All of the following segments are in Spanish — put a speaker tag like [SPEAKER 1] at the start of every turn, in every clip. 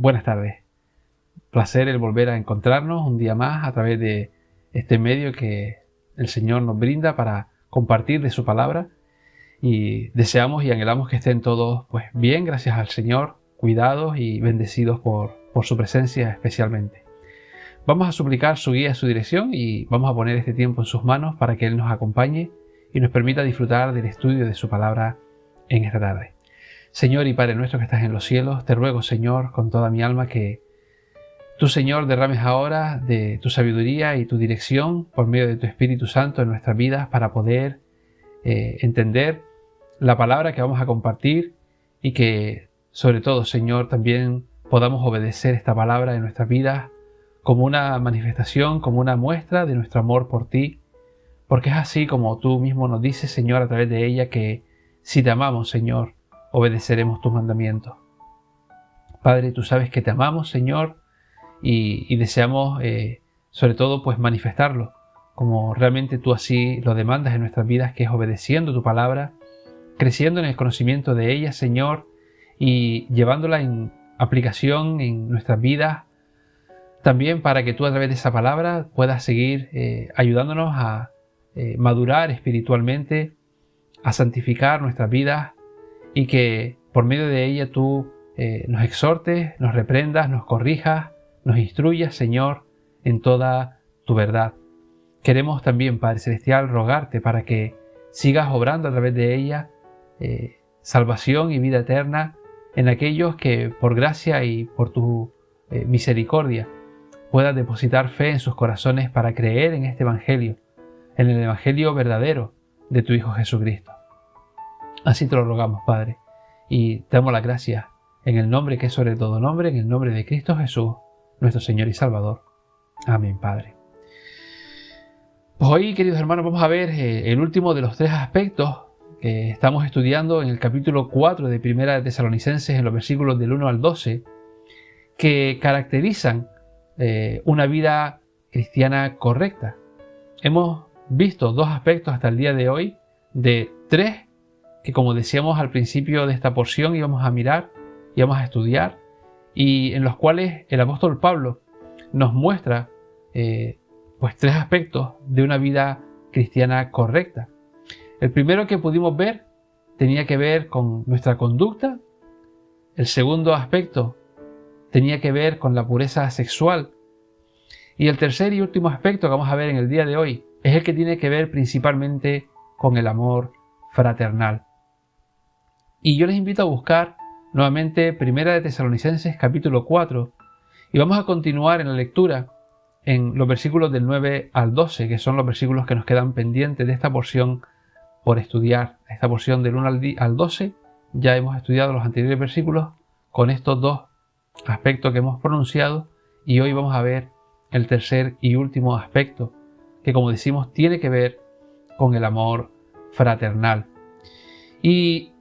[SPEAKER 1] buenas tardes. Placer el volver a encontrarnos un día más a través de este medio que el Señor nos brinda para compartir de su palabra, y deseamos y anhelamos que estén todos pues bien, gracias al Señor, cuidados y bendecidos por su presencia especialmente. Vamos a suplicar su guía, su dirección, y vamos a poner este tiempo en sus manos para que Él nos acompañe y nos permita disfrutar del estudio de su palabra en esta tarde. Señor y Padre nuestro que estás en los cielos, te ruego, Señor, con toda mi alma que tú, Señor, derrames ahora de tu sabiduría y tu dirección por medio de tu Espíritu Santo en nuestras vidas para poder entender la palabra que vamos a compartir, y que, sobre todo, Señor, también podamos obedecer esta palabra en nuestras vidas como una manifestación, como una muestra de nuestro amor por ti, porque es así como tú mismo nos dices, Señor, a través de ella, que si te amamos, Señor, obedeceremos tus mandamientos. Padre, tú sabes que te amamos, Señor, y deseamos, sobre todo, pues manifestarlo, como realmente tú así lo demandas en nuestras vidas, que es obedeciendo tu palabra, creciendo en el conocimiento de ella, Señor, y llevándola en aplicación en nuestras vidas, también para que tú a través de esa palabra puedas seguir ayudándonos a madurar espiritualmente, a santificar nuestras vidas, y que por medio de ella tú nos exhortes, nos reprendas, nos corrijas, nos instruyas, Señor, en toda tu verdad. Queremos también, Padre Celestial, rogarte para que sigas obrando a través de ella salvación y vida eterna en aquellos que por gracia y por tu misericordia puedas depositar fe en sus corazones para creer en este Evangelio, en el Evangelio verdadero de tu Hijo Jesucristo. Así te lo rogamos, Padre, y te damos las gracias en el nombre que es sobre todo nombre, en el nombre de Cristo Jesús, nuestro Señor y Salvador. Amén, Padre. Pues hoy, queridos hermanos, vamos a ver el último de los tres aspectos que estamos estudiando en el capítulo 4 de Primera de Tesalonicenses, en los versículos del 1 al 12, que caracterizan una vida cristiana correcta. Hemos visto dos aspectos hasta el día de hoy, de tres que, como decíamos al principio de esta porción, íbamos a mirar y vamos a estudiar, y en los cuales el apóstol Pablo nos muestra pues tres aspectos de una vida cristiana correcta. El primero que pudimos ver tenía que ver con nuestra conducta. El segundo aspecto tenía que ver con la pureza sexual. Y el tercer y último aspecto que vamos a ver en el día de hoy es el que tiene que ver principalmente con el amor fraternal. Y yo les invito a buscar nuevamente Primera de Tesalonicenses capítulo 4, y vamos a continuar en la lectura en los versículos del 9 al 12, que son los versículos que nos quedan pendientes de esta porción por estudiar. Esta porción del 1 al 12 ya hemos estudiado los anteriores versículos con estos dos aspectos que hemos pronunciado, y hoy vamos a ver el tercer y último aspecto, que, como decimos, tiene que ver con el amor fraternal. Y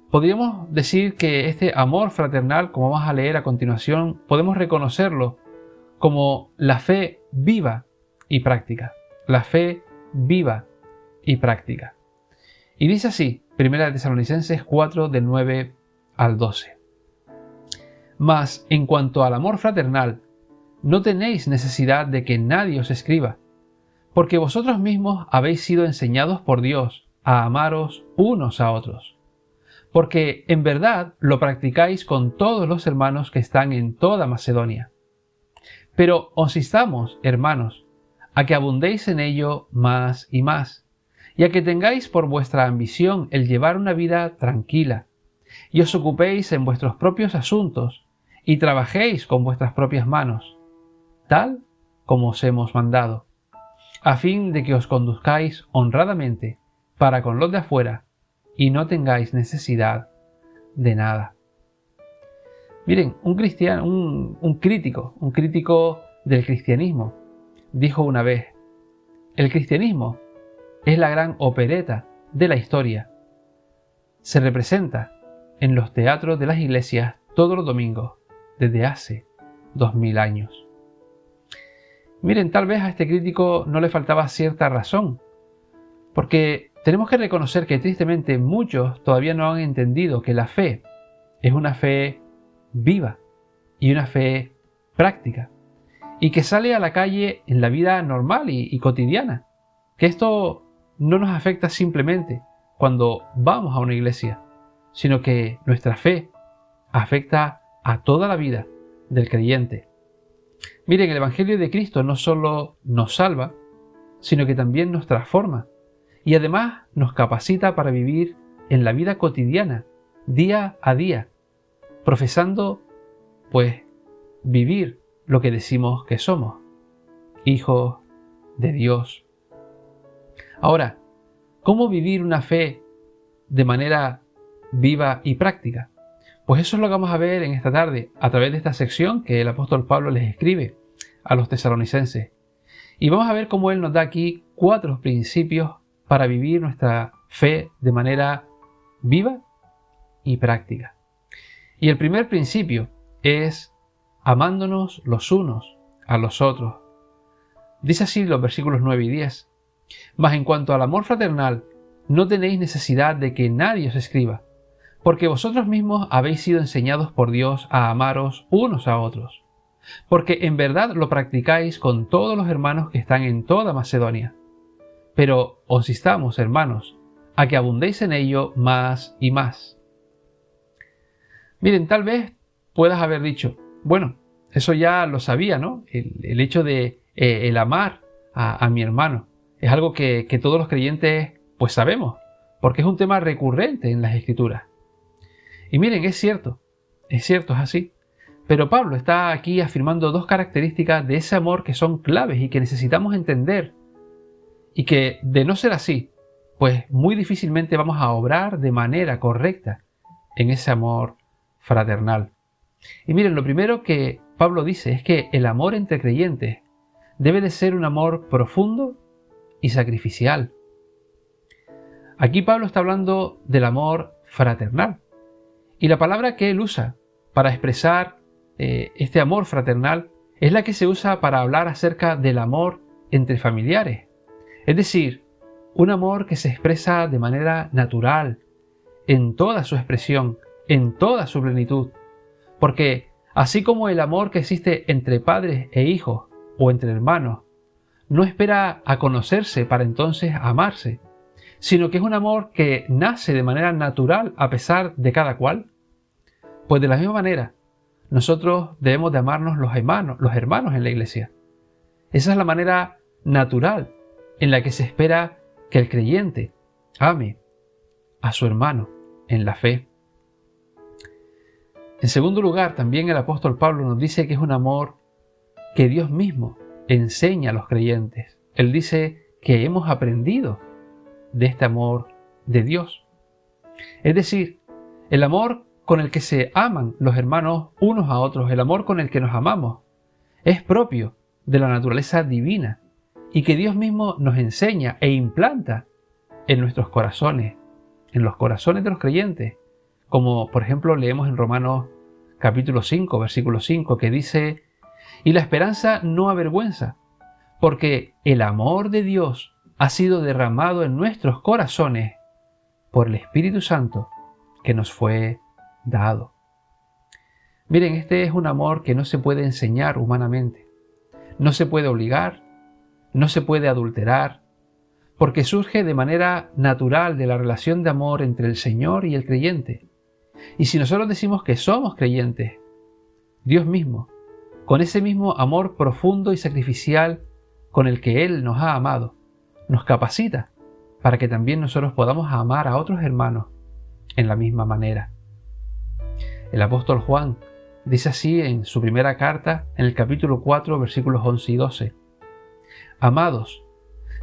[SPEAKER 1] podríamos decir que este amor fraternal, como vamos a leer a continuación, podemos reconocerlo como la fe viva y práctica. La fe viva y práctica. Y dice así, Primera de Tesalonicenses 4, del 9 al 12. Mas en cuanto al amor fraternal, no tenéis necesidad de que nadie os escriba, porque vosotros mismos habéis sido enseñados por Dios a amaros unos a otros, porque en verdad lo practicáis con todos los hermanos que están en toda Macedonia. Pero os instamos, hermanos, a que abundéis en ello más y más, y a que tengáis por vuestra ambición el llevar una vida tranquila, y os ocupéis en vuestros propios asuntos, y trabajéis con vuestras propias manos, tal como os hemos mandado, a fin de que os conduzcáis honradamente para con los de afuera, y no tengáis necesidad de nada. Miren, un cristiano, un crítico del cristianismo, dijo una vez: el cristianismo es la gran opereta de la historia. Se representa en los teatros de las iglesias todos los domingos desde hace 2000 años. Miren, tal vez a este crítico no le faltaba cierta razón, porque tenemos que reconocer que tristemente muchos todavía no han entendido que la fe es una fe viva, y una fe práctica, y que sale a la calle en la vida normal y cotidiana. Que esto no nos afecta simplemente cuando vamos a una iglesia, sino que nuestra fe afecta a toda la vida del creyente. Miren, el Evangelio de Cristo no solo nos salva, sino que también nos transforma y además nos capacita para vivir en la vida cotidiana, día a día, profesando, pues, vivir lo que decimos que somos, hijos de Dios. Ahora, ¿cómo vivir una fe de manera viva y práctica? Pues eso es lo que vamos a ver en esta tarde, a través de esta sección que el apóstol Pablo les escribe a los tesalonicenses. Y vamos a ver cómo él nos da aquí 4 principios para vivir nuestra fe de manera viva y práctica. Y el primer principio es amándonos los unos a los otros. Dice así los versículos 9 y 10. Mas en cuanto al amor fraternal, no tenéis necesidad de que nadie os escriba, porque vosotros mismos habéis sido enseñados por Dios a amaros unos a otros, porque en verdad lo practicáis con todos los hermanos que están en toda Macedonia. Pero os instamos, hermanos, a que abundéis en ello más y más. Miren, tal vez puedas haber dicho, bueno, eso ya lo sabía, ¿no? El hecho de el amar a mi hermano es algo que todos los creyentes pues sabemos, porque es un tema recurrente en las Escrituras. Y miren, es cierto, es así. Pero Pablo está aquí afirmando 2 características de ese amor que son claves y que necesitamos entender. Y que, de no ser así, pues muy difícilmente vamos a obrar de manera correcta en ese amor fraternal. Y miren, lo primero que Pablo dice es que el amor entre creyentes debe de ser un amor profundo y sacrificial. Aquí Pablo está hablando del amor fraternal. Y la palabra que él usa para expresar este amor fraternal es la que se usa para hablar acerca del amor entre familiares. Es decir, un amor que se expresa de manera natural, en toda su expresión, en toda su plenitud. Porque así como el amor que existe entre padres e hijos o entre hermanos no espera a conocerse para entonces amarse, sino que es un amor que nace de manera natural a pesar de cada cual, pues de la misma manera nosotros debemos de amarnos los hermanos en la iglesia. Esa es la manera natural en la que se espera que el creyente ame a su hermano en la fe. En segundo lugar, también el apóstol Pablo nos dice que es un amor que Dios mismo enseña a los creyentes. Él dice que hemos aprendido de este amor de Dios. Es decir, el amor con el que se aman los hermanos unos a otros, el amor con el que nos amamos, es propio de la naturaleza divina y que Dios mismo nos enseña e implanta en nuestros corazones, en los corazones de los creyentes, como por ejemplo leemos en Romanos capítulo 5, versículo 5, que dice: y la esperanza no avergüenza, porque el amor de Dios ha sido derramado en nuestros corazones por el Espíritu Santo que nos fue dado. Miren, este es un amor que no se puede enseñar humanamente, no se puede obligar, no se puede adulterar, porque surge de manera natural de la relación de amor entre el Señor y el creyente. Y si nosotros decimos que somos creyentes, Dios mismo, con ese mismo amor profundo y sacrificial con el que Él nos ha amado, nos capacita para que también nosotros podamos amar a otros hermanos en la misma manera. El apóstol Juan dice así en su primera carta, en el capítulo 4, versículos 11 y 12. Amados,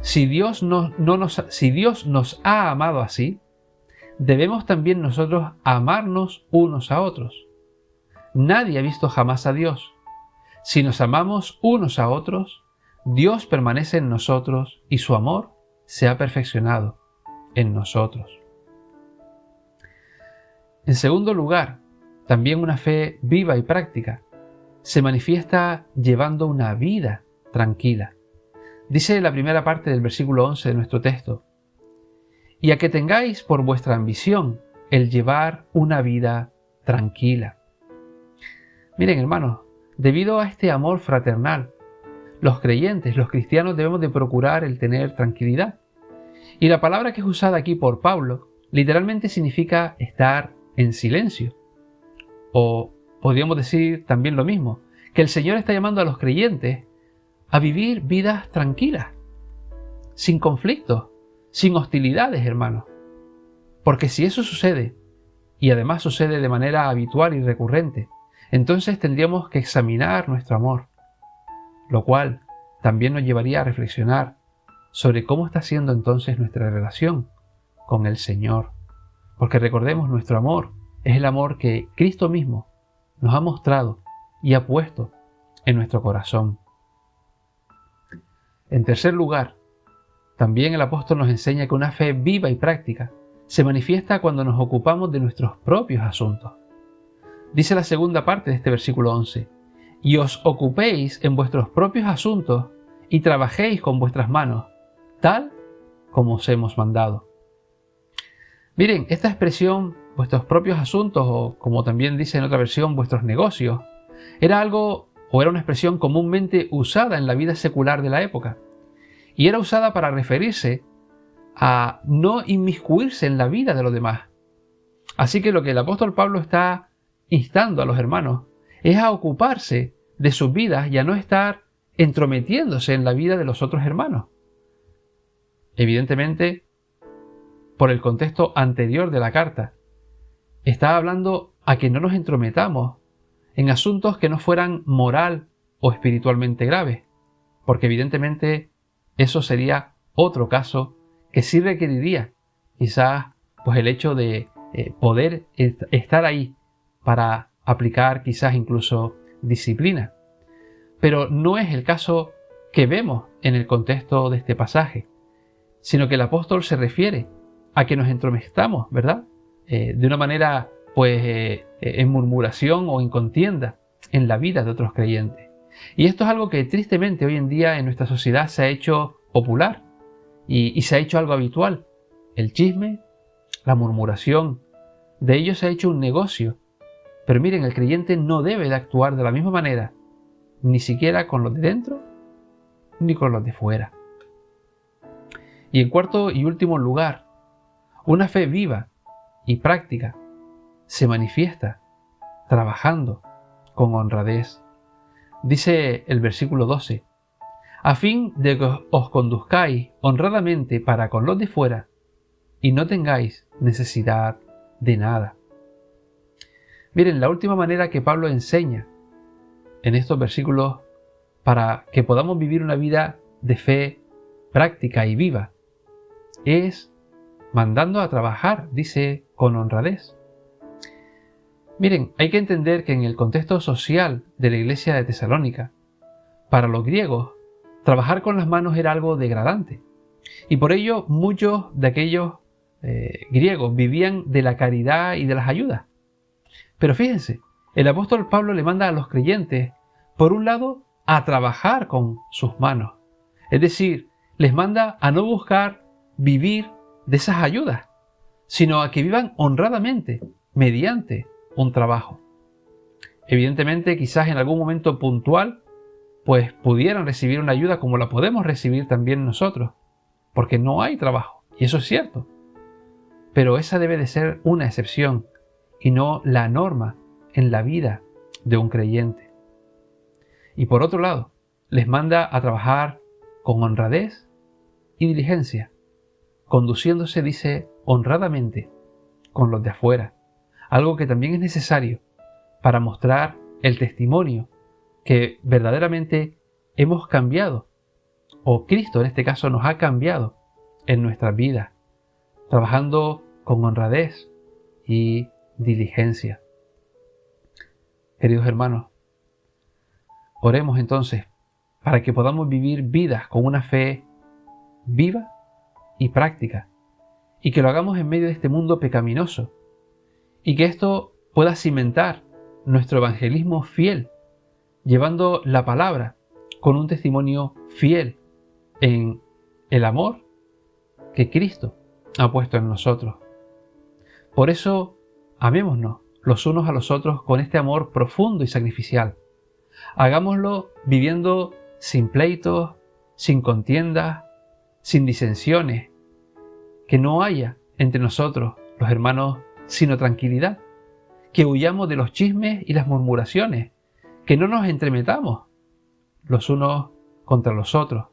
[SPEAKER 1] si Dios nos ha amado así, debemos también nosotros amarnos unos a otros. Nadie ha visto jamás a Dios. Si nos amamos unos a otros, Dios permanece en nosotros y su amor se ha perfeccionado en nosotros. En segundo lugar, también una fe viva y práctica se manifiesta llevando una vida tranquila. Dice la primera parte del versículo 11 de nuestro texto: y a que tengáis por vuestra ambición el llevar una vida tranquila. Miren, hermanos, debido a este amor fraternal, los creyentes, los cristianos, debemos de procurar el tener tranquilidad. Y la palabra que es usada aquí por Pablo literalmente significa estar en silencio. O podríamos decir también lo mismo, que el Señor está llamando a los creyentes a vivir vidas tranquilas, sin conflictos, sin hostilidades, hermanos. Porque si eso sucede, y además sucede de manera habitual y recurrente, entonces tendríamos que examinar nuestro amor, lo cual también nos llevaría a reflexionar sobre cómo está siendo entonces nuestra relación con el Señor. Porque recordemos, nuestro amor es el amor que Cristo mismo nos ha mostrado y ha puesto en nuestro corazón. En tercer lugar, también el apóstol nos enseña que una fe viva y práctica se manifiesta cuando nos ocupamos de nuestros propios asuntos. Dice la segunda parte de este versículo 11, y os ocupéis en vuestros propios asuntos y trabajéis con vuestras manos, tal como os hemos mandado. Miren, esta expresión, vuestros propios asuntos, o como también dice en otra versión, vuestros negocios, era una expresión comúnmente usada en la vida secular de la época, y era usada para referirse a no inmiscuirse en la vida de los demás. Así que lo que el apóstol Pablo está instando a los hermanos es a ocuparse de sus vidas y a no estar entrometiéndose en la vida de los otros hermanos. Evidentemente, por el contexto anterior de la carta, está hablando a que no nos entrometamos en asuntos que no fueran moral o espiritualmente graves, porque evidentemente eso sería otro caso que sí requeriría quizás pues el hecho de poder estar ahí para aplicar quizás incluso disciplina. Pero no es el caso que vemos en el contexto de este pasaje, sino que el apóstol se refiere a que nos entrometamos, ¿verdad? De una manera en murmuración o en contienda en la vida de otros creyentes. Y esto es algo que tristemente hoy en día en nuestra sociedad se ha hecho popular y se ha hecho algo habitual. El chisme, la murmuración, de ello se ha hecho un negocio. Pero miren, el creyente no debe de actuar de la misma manera, ni siquiera con los de dentro, ni con los de fuera. Y en cuarto y último lugar, una fe viva y práctica se manifiesta trabajando con honradez. Dice el versículo 12, a fin de que os conduzcáis honradamente para con los de fuera y no tengáis necesidad de nada. Miren, la última manera que Pablo enseña en estos versículos para que podamos vivir una vida de fe práctica y viva es mandando a trabajar, dice, con honradez. Miren, hay que entender que en el contexto social de la iglesia de Tesalónica, para los griegos, trabajar con las manos era algo degradante. Y por ello muchos de aquellos griegos vivían de la caridad y de las ayudas. Pero fíjense, el apóstol Pablo le manda a los creyentes, por un lado, a trabajar con sus manos. Es decir, les manda a no buscar vivir de esas ayudas, sino a que vivan honradamente mediante un trabajo. Evidentemente, quizás en algún momento puntual, pues pudieran recibir una ayuda como la podemos recibir también nosotros, porque no hay trabajo, y eso es cierto. Pero esa debe de ser una excepción y no la norma en la vida de un creyente. Y por otro lado, les manda a trabajar con honradez y diligencia, conduciéndose, dice, honradamente con los de afuera, algo que también es necesario para mostrar el testimonio que verdaderamente hemos cambiado, o Cristo en este caso nos ha cambiado en nuestras vidas, trabajando con honradez y diligencia. Queridos hermanos, oremos entonces para que podamos vivir vidas con una fe viva y práctica, y que lo hagamos en medio de este mundo pecaminoso, y que esto pueda cimentar nuestro evangelismo fiel, llevando la palabra con un testimonio fiel en el amor que Cristo ha puesto en nosotros. Por eso, amémonos los unos a los otros con este amor profundo y sacrificial. Hagámoslo viviendo sin pleitos, sin contiendas, sin disensiones. Que no haya entre nosotros, los hermanos, sino tranquilidad. Que huyamos de los chismes y las murmuraciones. Que no nos entremetamos los unos contra los otros.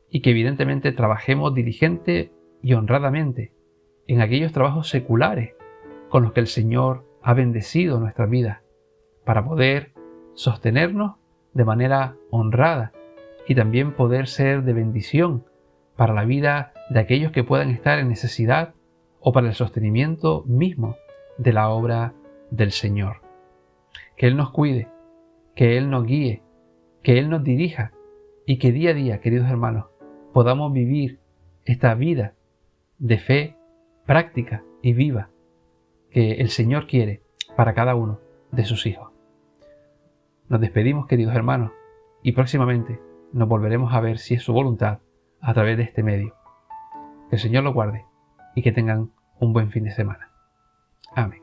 [SPEAKER 1] Y que evidentemente trabajemos diligente y honradamente en aquellos trabajos seculares con los que el Señor ha bendecido nuestras vidas, para poder sostenernos de manera honrada y también poder ser de bendición para la vida de aquellos que puedan estar en necesidad o para el sostenimiento mismo de la obra del Señor. Que Él nos cuide, que Él nos guíe, que Él nos dirija y que día a día, queridos hermanos, podamos vivir esta vida de fe práctica y viva que el Señor quiere para cada uno de sus hijos. Nos despedimos, queridos hermanos, y próximamente nos volveremos a ver, si es su voluntad, a través de este medio. Que el Señor los guarde y que tengan un buen fin de semana. Amén.